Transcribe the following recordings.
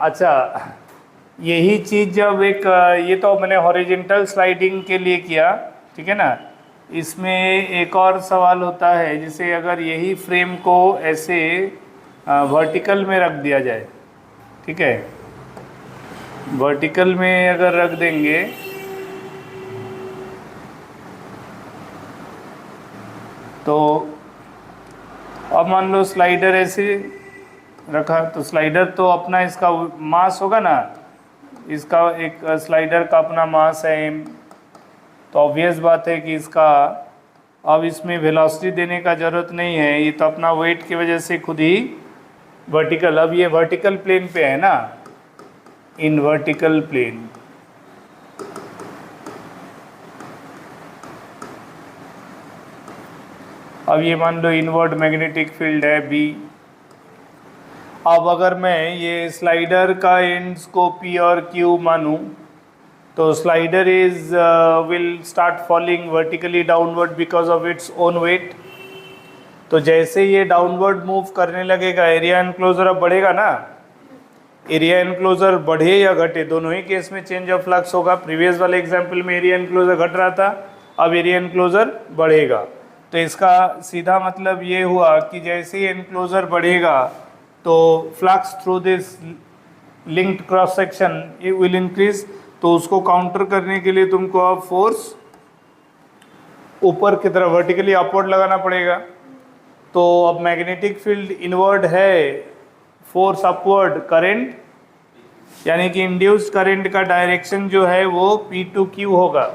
अच्छा, यही चीज़ जब एक ये तो मैंने हॉरिजेंटल स्लाइडिंग के लिए किया, ठीक है ना। इसमें एक और सवाल होता है, जैसे अगर यही फ्रेम को ऐसे वर्टिकल में रख दिया जाए, ठीक है, वर्टिकल में अगर रख देंगे तो अब मान लो स्लाइडर ऐसे रखा, तो स्लाइडर तो अपना इसका मास होगा ना, इसका एक स्लाइडर का अपना मास है m, तो ऑब्वियस बात है कि इसका अब इसमें वेलोसिटी देने का ज़रूरत नहीं है, ये तो अपना वेट की वजह से खुद ही वर्टिकल, अब ये वर्टिकल प्लेन पे है ना, इन वर्टिकल प्लेन। अब ये मान लो इनवर्ड मैग्नेटिक फील्ड है B। अब अगर मैं ये स्लाइडर का एंड्स को P और Q मानूं, तो slider is will start falling vertically downward because of its own wait. तो जैसे ये डाउनवर्ड मूव करने लगेगा, एरिया एनक्लोजर अब बढ़ेगा ना, एरिया एनक्लोजर बढ़े या घटे दोनों ही केस में चेंज ऑफ फ्लक्स होगा। प्रीवियस वाले एग्जाम्पल में एरिया एनक्लोजर घट रहा था, अब एरिया एनक्लोजर बढ़ेगा। तो इसका सीधा मतलब ये हुआ कि जैसे ही एनक्लोजर बढ़ेगा तो flux through this linked cross section ये विल इंक्रीज। तो उसको काउंटर करने के लिए तुमको अब फोर्स ऊपर की तरफ वर्टिकली अपवर्ड लगाना पड़ेगा। तो अब मैग्नेटिक फील्ड इनवर्ड है, फोर्स अपवर्ड, करंट यानी कि इंड्यूस्ड करंट का डायरेक्शन जो है वो P2Q होगा।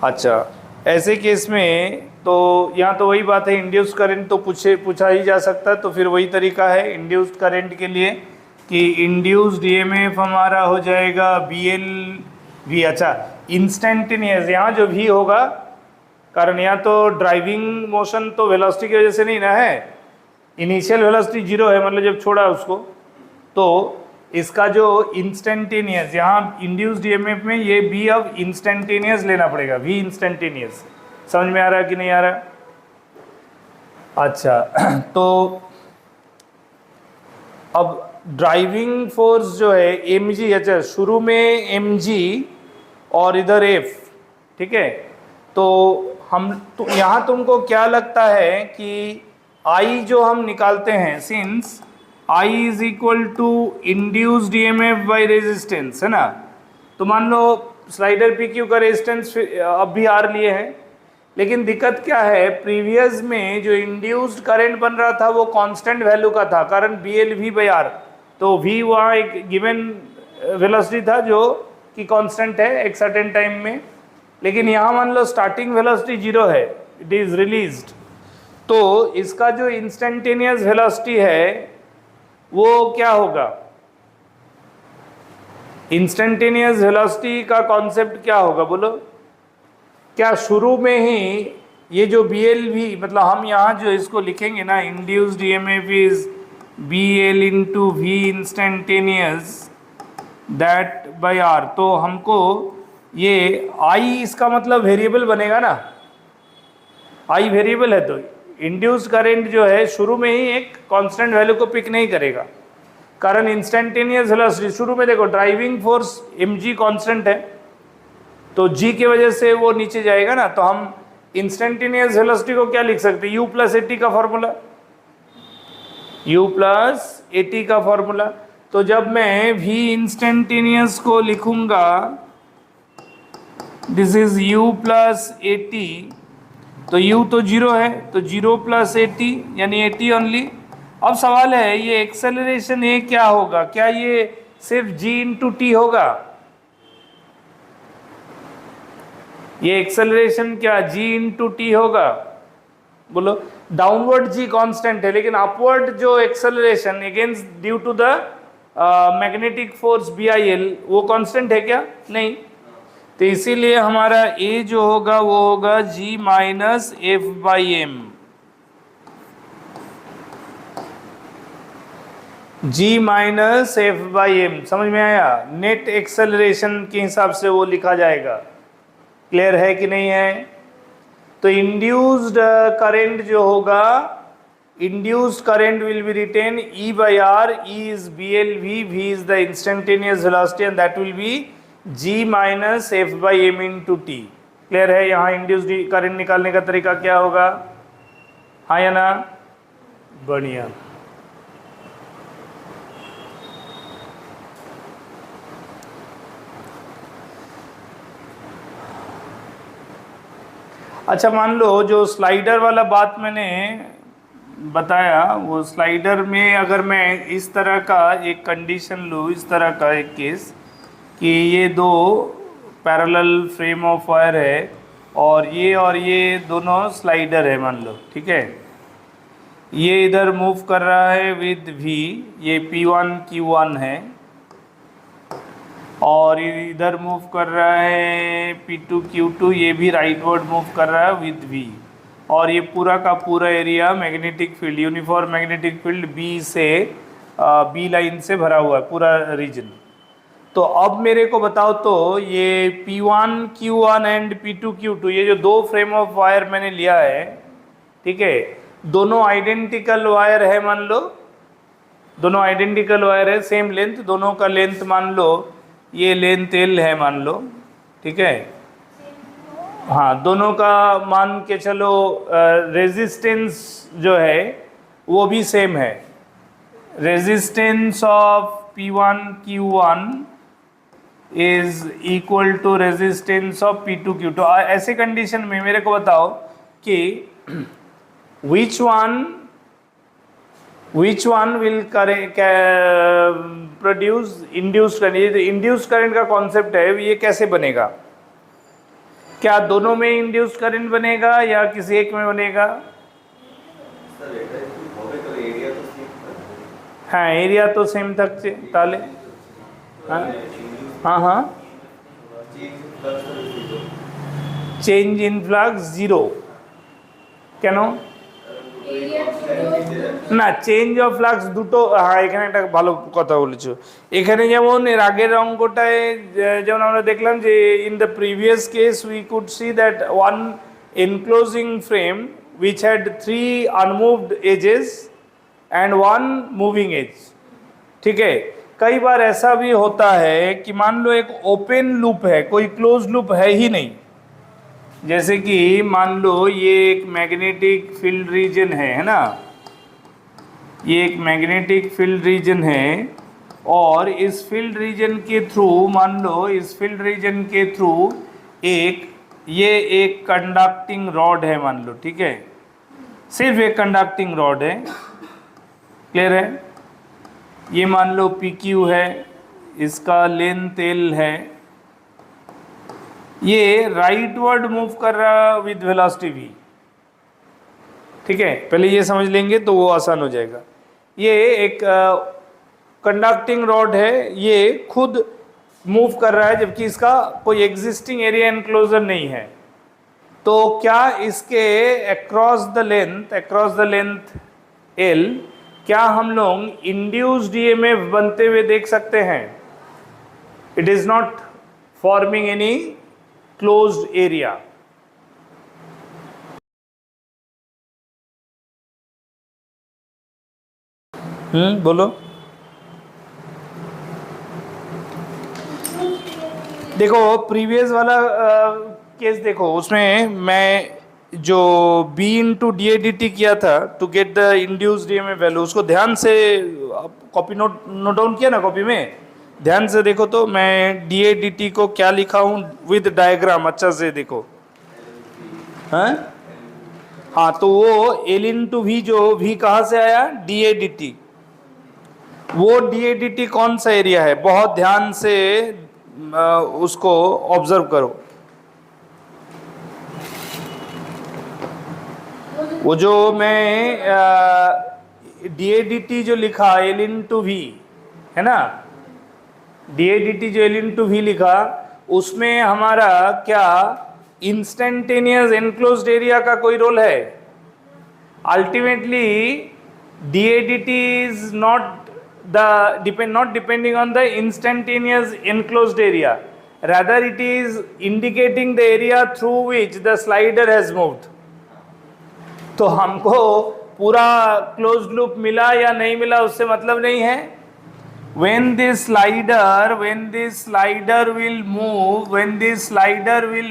अच्छा, ऐसे केस में तो यहाँ तो वही बात है, इंड्यूस्ड करंट तो पूछा ही जा सकता है, तो फिर वही तरीका है इंड्यूस्ड करंट के लिए कि इंड्यूस्ड EMF हमारा हो जाएगा BLV। अच्छा, इंस्टेंटेनियस यहाँ जो V होगा, कारण यहाँ तो ड्राइविंग मोशन तो वेलोसिटी की वजह से नहीं ना है, इनिशियल वेलोसिटी 0 है, मतलब जब छोड़ा उसको, तो इसका जो इंस्टेंटेनियस यहाँ इंड्यूस्ड EMF में ये B अब इंस्टेंटेनियस लेना पड़ेगा, V इंस्टेंटेनियस। समझ में आ रहा है कि नहीं आ रहा? अच्छा, तो अब ड्राइविंग फोर्स जो है mg, अच्छा शुरू में mg और इधर F, ठीक है। तो हम तो यहाँ तुमको क्या लगता है कि I जो हम निकालते हैं, since I is equal to induced EMF by resistance, है ना। तो मान लो स्लाइडर PQ का रेजिस्टेंस अब भी R लिए है, लेकिन दिक्कत क्या है, प्रीवियस में जो इंड्यूस्ड करंट बन रहा था वो कांस्टेंट वैल्यू का था, कारण BLV बाई R। तो V वहाँ एक गिवन वेलोसिटी था जो कि कांस्टेंट है एक सर्टेन टाइम में, लेकिन यहाँ मान लो स्टार्टिंग वेलोसिटी 0 है, इट इज रिलीज्ड। तो इसका जो इंस्टेंटेनियस वेलोसिटी है वो क्या होगा, इंस्टेंटेनियस वेलोसिटी का कॉन्सेप्ट क्या होगा बोलो? क्या शुरू में ही ये जो BLV, मतलब हम यहाँ जो इसको लिखेंगे ना, induced EMF is BL into V instantaneous that by R, तो हमको ये I इसका मतलब वेरिएबल बनेगा ना, I वेरिएबल है, तो इंड्यूस्ड करंट जो है शुरू में ही एक कांस्टेंट वैल्यू को पिक नहीं करेगा, कारण इंस्टेंटेनियस वेलोसिटी शुरू में देखो ड्राइविंग फोर्स mg कांस्टेंट है, तो g की वजह से वो नीचे जाएगा ना। तो हम इंस्टेंटेनियस वेलोसिटी को क्या लिख सकते हैं, u प्लस AT का फॉर्मूला, u प्लस AT का फॉर्मूला। तो जब मैं v इंस्टेंटेनियस को लिखूंगा, this is u plus AT, तो u तो 0 है, तो 0 प्लस AT यानी AT ओनली। अब सवाल है ये एक्सेलरेशन ये क्या होगा, क्या ये सिर्फ g इंटू टी होगा? ये एक्सेलरेशन क्या g इंटू टी होगा? बोलो, डाउनवर्ड g कांस्टेंट है, लेकिन अपवर्ड जो acceleration against due to the magnetic force BIL वो कांस्टेंट है क्या? नहीं। तो इसीलिए हमारा a जो होगा वो होगा g minus F by M, g minus F by M. समझ में आया? नेट एक्सेलरेशन के हिसाब से वो लिखा जाएगा। क्लियर है कि नहीं है? तो इंड्यूस्ड करंट जो होगा induced current will be written E by R. E is BLV, V is the instantaneous velocity, and that will be G minus F by M into T. Clear है? यहाँ induced current निकालने का तरीका क्या होगा? हाँ या ना? बढ़िया। अच्छा, मान लो जो स्लाइडर वाला बात मैंने बताया, वो स्लाइडर में अगर मैं इस तरह का एक कंडीशन लूँ, इस तरह का एक केस कि ये दो पैरेलल फ्रेम ऑफ वायर है और ये दोनों स्लाइडर है, मान लो, ठीक है। ये इधर मूव कर रहा है विद V, ये P1 Q1 है, और इधर मूव कर रहा है P2 Q2, ये भी राइटवर्ड मूव कर रहा है विद V, और ये पूरा का पूरा area magnetic field, uniform magnetic field B line से भरा हुआ है पूरा रीजन। तो अब मेरे को बताओ तो ये P1 Q1 and P2 Q2, ये जो दो फ्रेम ऑफ वायर मैंने लिया है, ठीक है, दोनों आइडेंटिकल वायर है, मान लो दोनों आइडेंटिकल वायर है, सेम लेंथ, दोनों का लेंथ मान लो ये लेंथ L है, मान लो, ठीक है। हाँ, दोनों का मान के चलो रेजिस्टेंस जो है वो भी सेम है। Resistance of P1 Q1 is equal to resistance of P2 Q2। ऐसे कंडीशन में मेरे को बताओ कि which one will produce induced current। Induced current का कॉन्सेप्ट है, ये कैसे बनेगा? क्या दोनों में इंड्यूस्ड करंट बनेगा या किसी एक में बनेगा? हाँ, एरिया तो सेम तक ताले। हाँ, चेंज इन फ्लक्स जीरो কেন না? চেঞ্জ অফ ফ্লাক্স দুটো, হ্যাঁ এখানে একটা ভালো কথা বলেছো। এখানে যেমন এর আগের অঙ্কটায় যেমন আমরা দেখলাম যে in the previous case we could see that one enclosing frame which had 3 unmoved edges and 1 moving edge, ठीक है। कई बार ऐसा भी होता है कि मान लो एक ओपन लूप है, कोई क्लोज लूप है ही नहीं, जैसे कि मान लो ये एक मैग्नेटिक फील्ड रीजन है ना, ये एक मैग्नेटिक फील्ड रीजन है, और इस फील्ड रीजन के थ्रू, मान लो इस फील्ड रीजन के थ्रू ये एक कंडक्टिंग रॉड है, मान लो, ठीक है, सिर्फ एक कंडक्टिंग रॉड है, क्लियर है। ये मान लो PQ है, इसका लेंथ L है, ये राइटवर्ड मूव कर रहा विद वेलोसिटी V, ठीक है। पहले ये समझ लेंगे तो वो आसान हो जाएगा। ये एक कंडक्टिंग रॉड है, ये खुद मूव कर रहा है जबकि इसका कोई एग्जिस्टिंग एरिया एनक्लोजर नहीं है। तो क्या इसके अक्रॉस द लेंथ L क्या हम लोग इंड्यूस्ड EMF बनते हुए देख सकते हैं? It is not forming any closed area. बोलो। देखो प्रीवियस वाला केस देखो, उसमें मैं जो B इंटू DA/dt किया था to get the induced EMF value, उसको ध्यान से कॉपी नोट डाउन किया ना, कॉपी में ध्यान से देखो तो मैं DA/dt को क्या लिखा हूँ विद डायग्राम, अच्छा से देखो। हाँ, तो वो L इंटू V, जो V कहाँ से आया? DA/dt। वो DA/dt कौन सा एरिया है? बहुत ध्यान से उसको ऑब्जर्व करो। वो जो मैं DA/dt जो लिखा L इंटू V है ना, DA/dt जो L इंटू V लिखा, उसमें हमारा क्या इंस्टेंटेनियस एनक्लोज्ड एरिया का कोई रोल है? Ultimately DA/dt is not depending on the instantaneous enclosed area, rather it is indicating the area through which the slider has moved। तो हमको पूरा क्लोज्ड लूप मिला या नहीं मिला उससे मतलब नहीं है। when this slider will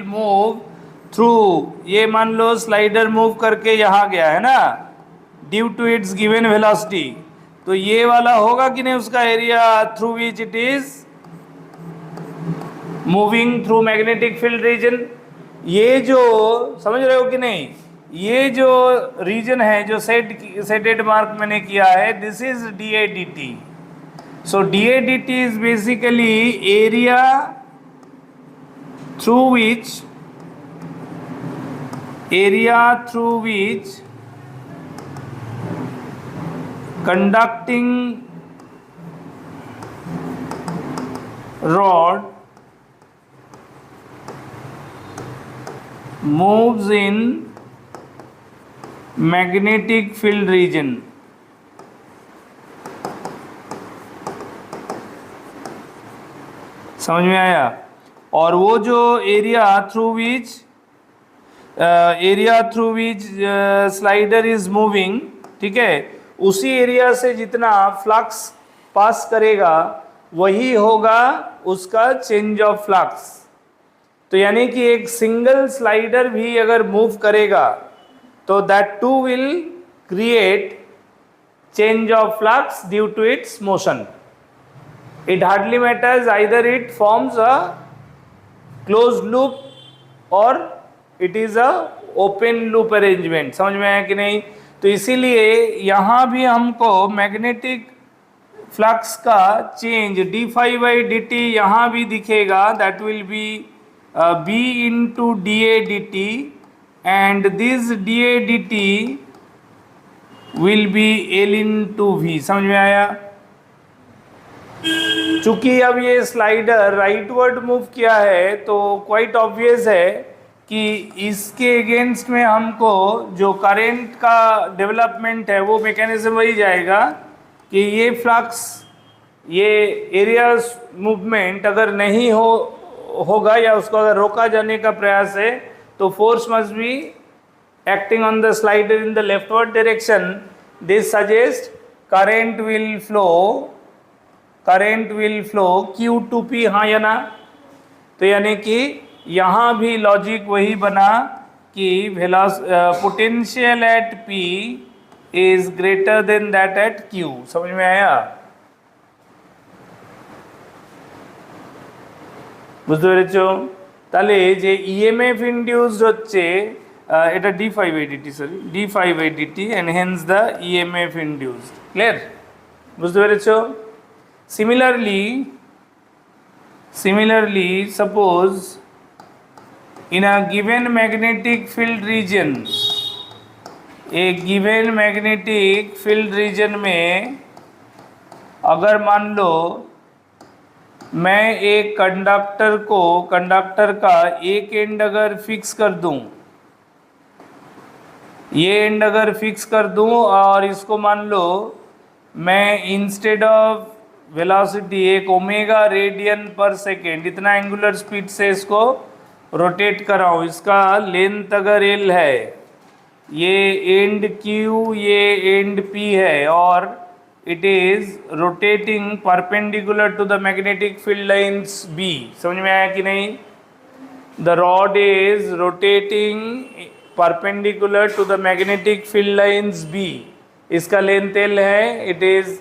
move through, ये मान लो स्लाइडर मूव करके यहाँ गया है ना, due to its given velocity, तो ये वाला होगा कि नहीं उसका area through which it is moving through magnetic field region. ये जो समझ रहे हो कि नहीं, ये जो रीजन है जो सेटेड मार्क मैंने किया है, this is dA dt। So dA dt is basically area through which conducting rod moves in magnetic field region। समझ में आया। और वो जो area through which slider is moving, ठीक है, उसी एरिया से जितना फ्लक्स पास करेगा वही होगा उसका चेंज ऑफ फ्लक्स। तो यानी कि एक सिंगल स्लाइडर भी अगर मूव करेगा तो that too will create change of flux due to its motion. It hardly matters either it forms a closed loop or it is a open loop arrangement। समझ में आया कि नहीं। तो इसीलिए यहाँ भी हमको मैग्नेटिक फ्लक्स का change D phi by D T यहाँ भी दिखेगा, that will be B into D A D T, and this D A D T will be L into V. समझ में आया। चूंकि अब ये स्लाइडर राइटवर्ड मूव किया है तो क्वाइट ऑब्वियस है कि इसके अगेंस्ट में हमको जो करंट का डेवलपमेंट है वो मैकेनिज्म वही जाएगा कि ये फ्लक्स, ये एरिया मूवमेंट अगर नहीं होगा या उसको अगर रोका जाने का प्रयास है तो force must be acting on the slider in the leftward direction. This suggest current will flow Q to P, हाँ या ना। तो यानी कि यहाँ भी लॉजिक वही बना कि potential at P is greater than that at Q। समझ में आया। বুঝতে পেরেছো। তাহলে যে ইএমএফ ইনডিউসড হচ্ছে এটা d5/dt, sorry d5/dt, and hence the EMF induced। Clear, বুঝতে পেরেছো। Similarly, suppose in a given magnetic field region, में अगर मान लो मैं एक कंडक्टर का एक एंड अगर फिक्स कर दूं, ये एंड अगर फिक्स कर दूं और इसको मान लो मैं इंस्टेड ऑफ वेलोसिटी एक ओमेगा रेडियन पर सेकेंड इतना एंगुलर स्पीड से इसको रोटेट कराऊँ, इसका लेंथ अगर एल है, ये एंड क्यू, ये एंड पी है, और it is rotating perpendicular to the magnetic field lines B. समझ में आया कि नहीं। The rod is rotating perpendicular to the magnetic field lines B, इसका लेंथ एल है, it is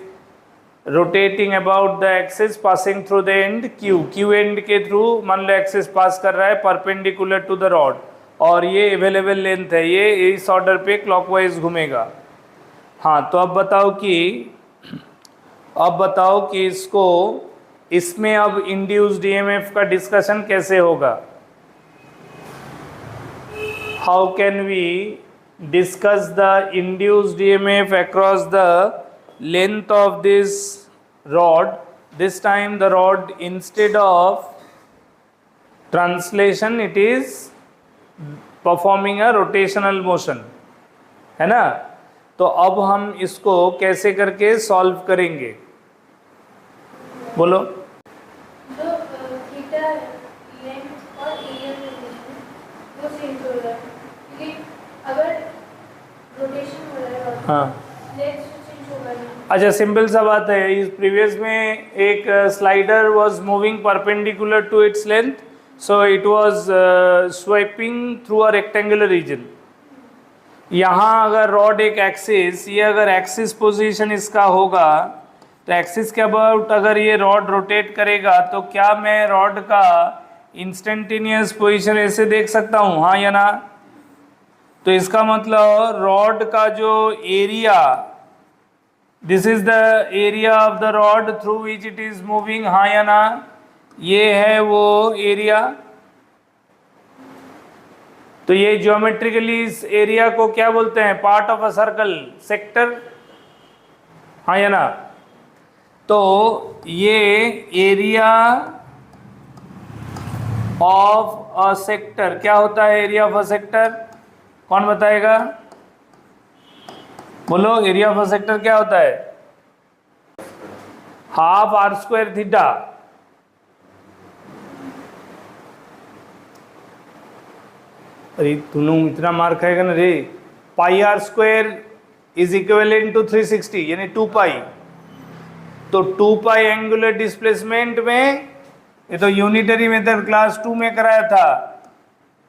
rotating about the axis passing through the end Q and के through मान लो एक्सिस पास कर रहा है परपेंडिकुलर टू द रॉड, और ये अवेलेबल लेंथ है, ये इस ऑर्डर पे क्लॉकवाइज घूमेगा। हाँ, तो अब बताओ कि इसमें अब इंड्यूस्ड ईएमएफ का डिस्कशन कैसे होगा। How can we discuss the induced EMF across the length of this rod? This time the rod, instead of translation, it is performing a rotational motion, है ना। तो अब हम इसको कैसे करके सॉल्व करेंगे, बोलो। जो थीटा लेंथ और एरिया रिलेशन वो सेम हो रहा है, लेकिन अगर रोटेशन हो रहा है हाँ लेट्स चेंज होगा नहीं। अच्छा, सिंपल सा बात है। इस प्रीवियस में एक slider was moving perpendicular to its length, so it was swiping through a rectangular region. यहाँ अगर रॉड एक एक्सिस, ये अगर एक्सिस पोजीशन इसका होगा तो एक्सिस के अबाउट अगर ये रॉड रोटेट करेगा तो क्या मैं रॉड का इंस्टेंटेनियस पोजीशन ऐसे देख सकता हूँ, हाँ या ना? तो इसका मतलब रॉड का जो area, this is the area of the rod through which it is moving, हाँ या ना? ये है वो एरिया। तो ये ज्योमेट्रिकली इस एरिया को क्या बोलते हैं? Part of a circle, sector, हाँ या ना? तो ये एरिया ऑफ अ सेक्टर क्या होता है? एरिया ऑफ अ सेक्टर कौन बताएगा? बोलो, एरिया ऑफ अ सेक्टर क्या होता है? Half R square theta. अरे तूने इतना मार खाएगा ना रे। Pi R square is equivalent to 360 यानी 2 पाई। तो 2 पाई एंगुलर डिस्प्लेसमेंट में, ये तो यूनिटरी मेथड क्लास 2 में कराया था,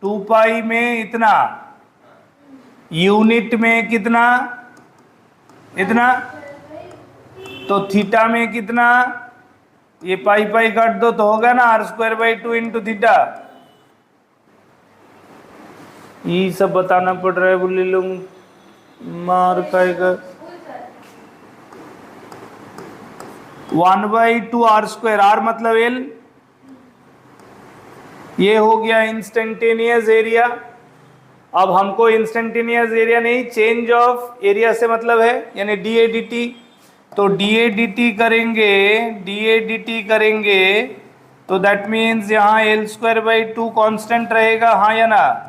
2 पाई में इतना, यूनिट में कितना? इतना। तो थीटा में कितना? ये पाई पाई काट दो तो होगा ना R square by 2 into theta. ये सब बताना पड़ रहा है, बोले लोग मार खाएगा। 1/2 आर स्क्वायर, आर मतलब एल। ये हो गया इंस्टेंटेनियस एरिया। अब हमको इंस्टेंटेनियस एरिया नहीं, चेंज ऑफ एरिया से मतलब है, यानी डी ए डी टी। तो डी ए डी टी करेंगे, डी ए डी टी करेंगे तो दैट मीन्स यहाँ एल स्क्वायर बाई 2 कॉन्स्टेंट रहेगा, हाँ या ना?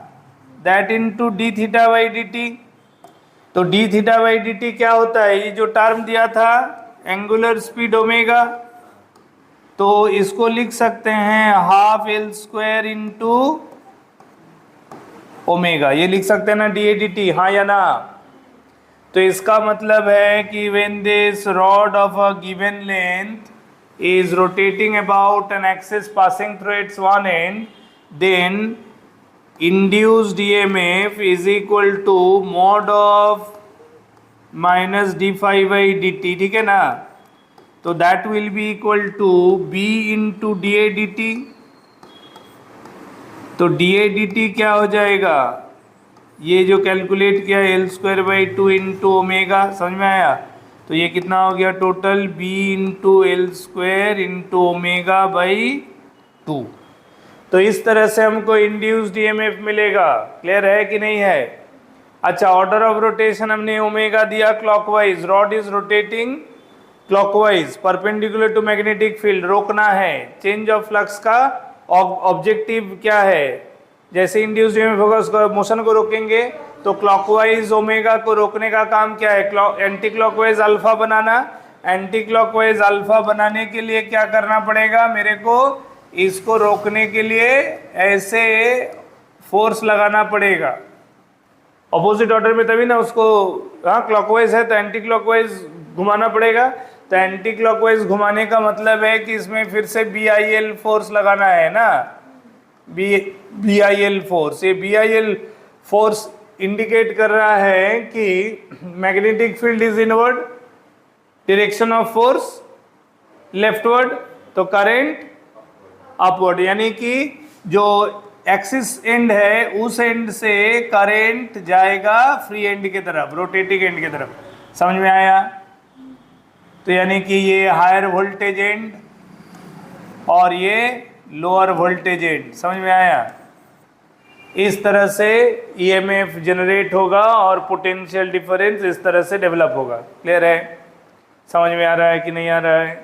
That into D theta by D T. तो D theta by D T क्या होता है? ये जो टर्म दिया था एंगुलर स्पीड ओमेगा, तो इसको लिख सकते हैं half L square into omega. ये लिख सकते हैं ना डी ए डी टी, हाँ या ना? तो इसका मतलब है कि when this rod of a given length is rotating about an axis passing through its one end, then induced EMF is equal to mod of minus d phi by dt, ठीक है ना? तो that will be equal to B into dA dt। तो dA dt क्या हो जाएगा? ये जो कैलकुलेट किया L square by 2 into omega, समझ में आया? तो ये कितना हो गया total? B into L square into omega by 2। तो इस तरह से हमको इंड्यूस्ड ईएमएफ मिलेगा। क्लियर है कि नहीं है? अच्छा, ऑर्डर ऑफ रोटेशन हमने ओमेगा दिया clockwise, rod is rotating clockwise perpendicular to magnetic field, रोकना है। चेंज ऑफ फ्लक्स का ऑब्जेक्टिव क्या है? जैसे इंड्यूस्ड ईएमएफ होगा उसको, मोशन को रोकेंगे, तो क्लॉकवाइज ओमेगा को रोकने का काम क्या है? एंटी क्लॉकवाइज अल्फा बनाना। एंटी क्लॉकवाइज अल्फा बनाने के लिए क्या करना पड़ेगा मेरे को? इसको रोकने के लिए ऐसे फोर्स लगाना पड़ेगा ऑपोजिट ऑर्डर में, तभी ना उसको, हाँ क्लॉकवाइज है तो एंटी क्लॉकवाइज घुमाना पड़ेगा। तो एंटी क्लॉकवाइज घुमाने का मतलब है कि इसमें फिर से BIL फोर्स लगाना है ना, BIL फोर्स। ये BIL फोर्स इंडिकेट कर रहा है कि magnetic field is inward, direction of force leftward, तो करंट अपवर्ड, यानी कि जो एक्सिस एंड है उस एंड से करंट जाएगा फ्री एंड की तरफ, रोटेटिंग एंड की तरफ। समझ में आया? तो यानी कि ये हायर वोल्टेज एंड और ये लोअर वोल्टेज एंड, समझ में आया? इस तरह से ईएमएफ जनरेट होगा और पोटेंशियल डिफरेंस इस तरह से डेवलप होगा। क्लियर है? समझ में आ रहा है कि नहीं आ रहा है?